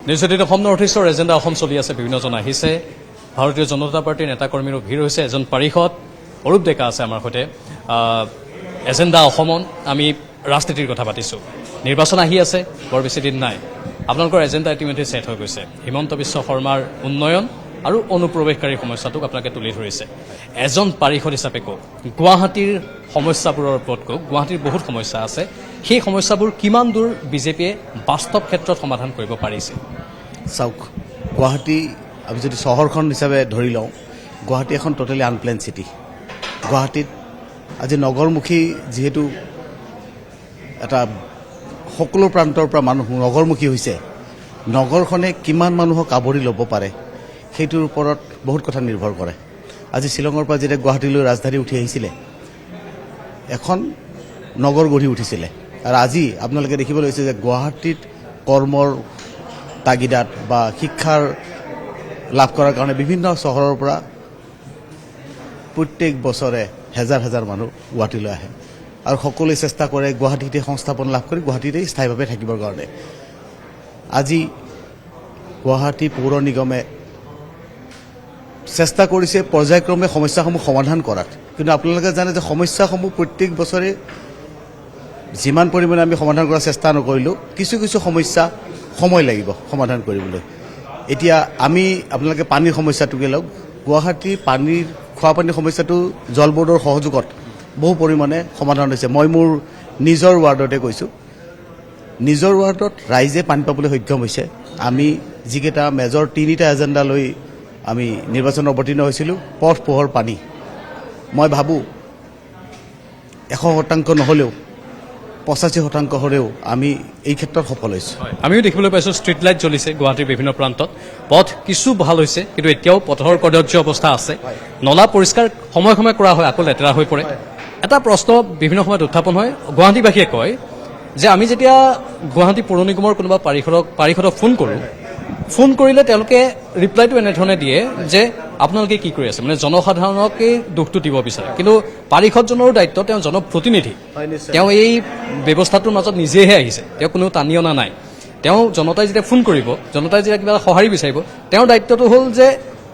নিউজেডিত Assam north ইষ্টৰ agenda Assam চলি আছে, বিভিন্নজন আহিছে। ভাৰতীয় জনতা পাৰ্টীৰ নেতাকৰ্মীৰো ভিৰ হৈছে। এজন পাৰিষদ অৰূপ ডেকা আছে আমাৰ সৈতে। এজেণ্ডা অসমত আমি ৰাজনীতিৰ কথা পাতিছোঁ। নিৰ্বাচন আহি আছে, বৰ বেছি দিন নাই। আপোনালোকৰ এজেণ্ডা ইতিমধ্যে ছেট হৈ গৈছে। হিমন্ত বিশ্ব শৰ্মাৰ উন্নয়ন আৰু অনুপ্ৰৱেশকাৰী সমস্যাটোক আপোনালোকে তুলি ধৰিছে। এজন পাৰিষদ হিচাপে কওক, গুৱাহাটীৰ সমস্যাবোৰৰ ওপৰত কওক। গুৱাহাটীৰ বহুত সমস্যা আছে, সেই সমস্যাবোৰ কিমান দূৰ বিজেপিয়ে বাস্তৱ ক্ষেত্ৰত সমাধান কৰিব পাৰিছে? চাওক, গুৱাহাটী আমি যদি চহৰখন হিচাপে ধৰি লওঁ, গুৱাহাটী এখন টোটেলি আনপ্লেন চিটি। গুৱাহাটীত আজি নগৰমুখী যিহেতু এটা সকলো প্ৰান্তৰ পৰা মানুহ নগৰমুখী হৈছে, নগৰখনে কিমান মানুহক আৱৰি ল'ব পাৰে সেইটোৰ ওপৰত বহুত কথা নিৰ্ভৰ কৰে। আজি শ্বিলঙৰ পৰা যেতিয়া গুৱাহাটীলৈ ৰাজধানী উঠি আহিছিলে, এখন নগৰ গঢ়ি উঠিছিলে। আৰু আজি আপোনালোকে দেখিবলৈ হৈছে যে গুৱাহাটীত কৰ্মৰ তাগিদাত বা শিক্ষাৰ লাভ কৰাৰ কাৰণে বিভিন্ন চহৰৰ পৰা প্ৰত্যেক বছৰে হেজাৰ হেজাৰ মানুহ গুৱাহাটীলৈ আহে আৰু সকলোৱে চেষ্টা কৰে গুৱাহাটীতে সংস্থাপন লাভ কৰি গুৱাহাটীতেই স্থায়ীভাৱে থাকিবৰ কাৰণে। আজি গুৱাহাটী পৌৰ নিগমে চেষ্টা কৰিছে পৰ্যায়ক্ৰমে সমস্যাসমূহ সমাধান কৰাত, কিন্তু আপোনালোকে জানে যে সমস্যাসমূহ প্ৰত্যেক বছৰে যিমান পৰিমাণে আমি সমাধান কৰাৰ চেষ্টা নকৰিলোঁ, কিছু কিছু সমস্যা সময় লাগিব সমাধান কৰিবলৈ। এতিয়া আমি আপোনালোকে পানীৰ সমস্যাটোকে লওক। গুৱাহাটীৰ খোৱা পানীৰ সমস্যাটো জল বৰ্ডৰ সহযোগত বহু পৰিমাণে সমাধান হৈছে। মই মোৰ নিজৰ ৱাৰ্ডতে কৈছোঁ, নিজৰ ৱাৰ্ডত ৰাইজে পানী পাবলৈ সক্ষম হৈছে। আমি যিকেইটা মেজৰ 3টা এজেণ্ডা লৈ আমি নিৰ্বাচনত অৱতীৰ্ণ হৈছিলোঁ, পথ পোহৰ পানী, মই ভাবোঁ 100% নহ'লেও 85% হ'লেও আমি এই ক্ষেত্ৰত সফল হৈছোঁ। আমিও দেখিবলৈ পাইছোঁ ষ্ট্ৰীট লাইট জ্বলিছে গুৱাহাটীৰ বিভিন্ন প্ৰান্তত। পথ কিছু ভাল হৈছে, কিন্তু এতিয়াও পথৰ কদৰ্য অৱস্থা আছে। নলা পৰিষ্কাৰ সময়ে সময়ে কৰা হয়, আকৌ লেতেৰা হৈ পৰে। এটা প্ৰশ্ন বিভিন্ন সময়ত উত্থাপন হয়, গুৱাহাটীবাসীয়ে কয় যে আমি যেতিয়া গুৱাহাটী পৌৰ নিগমৰ কোনোবা পাৰিষদক ফোন কৰিলে তেওঁলোকে ৰিপ্লাইটো এনেধৰণে দিয়ে যে আপোনালোকে কি কৰি আছে, মানে জনসাধাৰণকেই দুখটো দিব বিচাৰে। কিন্তু পাৰিষদজনৰো দায়িত্ব, তেওঁ জনপ্ৰতিনিধি, তেওঁ এই ব্যৱস্থাটোৰ মাজত নিজেহে আহিছে, তেওঁ কোনো টানি অনা নাই। তেওঁ জনতাই যেতিয়া ফোন কৰিব, জনতাই যেতিয়া কিবা এটা সঁহাৰি বিচাৰিব, তেওঁৰ দায়িত্বটো হ'ল যে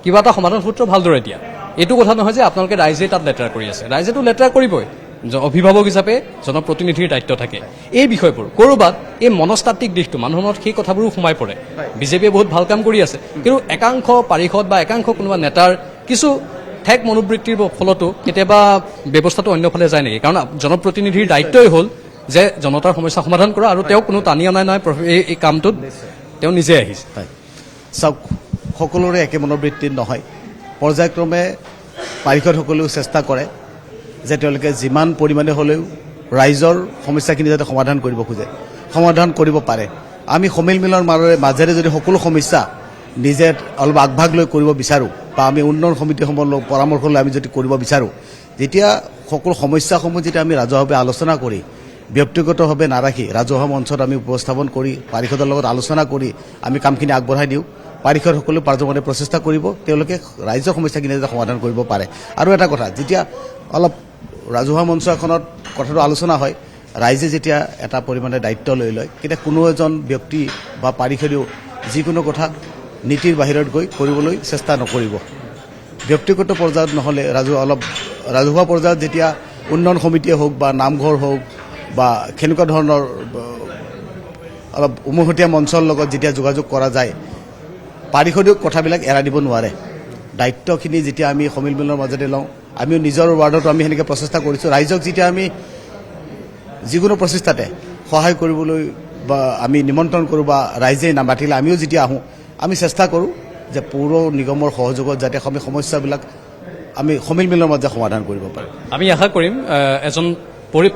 কিবা এটা সমাধান সূত্ৰ ভালদৰে দিয়া। এইটো কথা নহয় যে আপোনালোকে ৰাইজে তাত লেতেৰা কৰি আছে, ৰাইজেতো লেতেৰা কৰিবই। অভিভাৱক হিচাপে জনপ্ৰতিনিধিৰ দায়িত্ব থাকে। এই বিষয়বোৰ ক'ৰবাত এই মনস্তাত্ত্বিক দিশটো মানুহৰ মনত সেই কথাবোৰো সোমাই পৰে। বিজেপিয়ে বহুত ভাল কাম কৰি আছে, কিন্তু একাংশ পাৰিষদ বা একাংশ কোনোবা নেতাৰ কিছু ঠেক মনোবৃত্তিৰ ফলতো কেতিয়াবা ব্যৱস্থাটো অন্যফালে যায় নেকি? কাৰণ জনপ্ৰতিনিধিৰ দায়িত্বই হ'ল যে জনতাৰ সমস্যা সমাধান কৰা, আৰু তেওঁ কোনো টানি অনা নাই এই কামটোত, তেওঁ নিজে আহিছে। চাওক, সকলোৰে একে মনোবৃত্তিৰ নহয়। পৰ্যায়ক্ৰমে পাৰিষদসকলেও চেষ্টা কৰে যে তেওঁলোকে যিমান পৰিমাণে হ'লেও ৰাইজৰ সমস্যাখিনি যাতে সমাধান কৰিব খোজে, সমাধান কৰিব পাৰে। আমি সমিল মিলৰ মাজেৰে যদি সকলো সমস্যা নিজে অলপ আগভাগ লৈ কৰিব বিচাৰোঁ, বা আমি উন্নয়ন সমিতিসমূহৰ পৰামৰ্শ লৈ আমি যদি কৰিব বিচাৰোঁ, যেতিয়া সকলো সমস্যাসমূহ যেতিয়া আমি ৰাজহুৱাভাৱে আলোচনা কৰি, ব্যক্তিগতভাৱে নাৰাখি ৰাজহুৱা মঞ্চত আমি উপস্থাপন কৰি পাৰিষদৰ লগত আলোচনা কৰি আমি কামখিনি আগবঢ়াই দিওঁ, পাৰিষদসকলেও পাৰ্যমানে প্ৰচেষ্টা কৰিব, তেওঁলোকে ৰাইজৰ সমস্যাখিনি যাতে সমাধান কৰিব পাৰে। আৰু এটা কথা, যেতিয়া অলপ ৰাজহুৱা মঞ্চ এখনত কথাটো আলোচনা হয়, ৰাইজে যেতিয়া এটা পৰিমাণে দায়িত্ব লৈ লয়, তেতিয়া কোনো এজন ব্যক্তি বা পাৰিষদেও যিকোনো কথা নীতিৰ বাহিৰত গৈ কৰিবলৈ চেষ্টা নকৰিব। ব্যক্তিগত পৰ্যায়ত নহ'লে ৰাজহুৱা পৰ্যায়ত যেতিয়া উন্নয়ন সমিতিয়ে হওক বা নামঘৰ হওক বা সেনেকুৱা ধৰণৰ অলপ উমৈহতীয়া মঞ্চৰ লগত যেতিয়া যোগাযোগ কৰা যায়, পাৰিষদেও কথাবিলাক এৰাই দিব নোৱাৰে। দায়িত্বখিনি যেতিয়া আমি সমিল মিলৰ মাজতে লওঁ, আমিও নিজৰ ৱাৰ্ডতো আমি সেনেকৈ প্ৰচেষ্টা কৰিছোঁ। ৰাইজক যেতিয়া আমি যিকোনো প্ৰচেষ্টাতে সহায় কৰিবলৈ বা আমি নিমন্ত্ৰণ কৰোঁ, বা ৰাইজে নামাতিলে আমিও যেতিয়া আহোঁ, আমি চেষ্টা কৰোঁ যে পৌৰ নিগমৰ সহযোগত যাতে সমস্যাবিলাক আমি সমিল মিলৰ মাজে সমাধান কৰিব পাৰোঁ। আমি আশা কৰিম এজন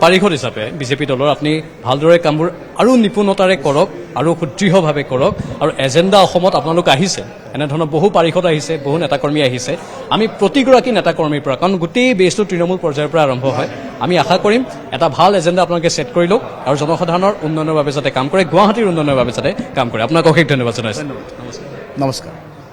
পাৰিষদ হিচাপে বিজেপি দলৰ আপুনি ভালদৰে কামবোৰ আৰু নিপুণতাৰে কৰক আৰু সুদৃঢ়ভাৱে কৰক। আৰু এজেণ্ডা অসমত আপোনালোক আহিছে, এনেধৰণৰ বহু পাৰিষদ আহিছে, বহু নেতাকৰ্মী আহিছে। আমি প্ৰতিগৰাকী নেতাকৰ্মীৰ পৰা, কাৰণ গোটেই বেছটো তৃণমূল পৰ্যায়ৰ পৰা আৰম্ভ হয়, আমি আশা কৰিম এটা ভাল এজেণ্ডা আপোনালোকে ছেট কৰি লওক আৰু জনসাধাৰণৰ উন্নয়নৰ বাবে যাতে কাম কৰে, গুৱাহাটীৰ উন্নয়নৰ বাবে যাতে কাম কৰে। আপোনাক অশেষ ধন্যবাদ জনাইছোঁ। নমস্কাৰ।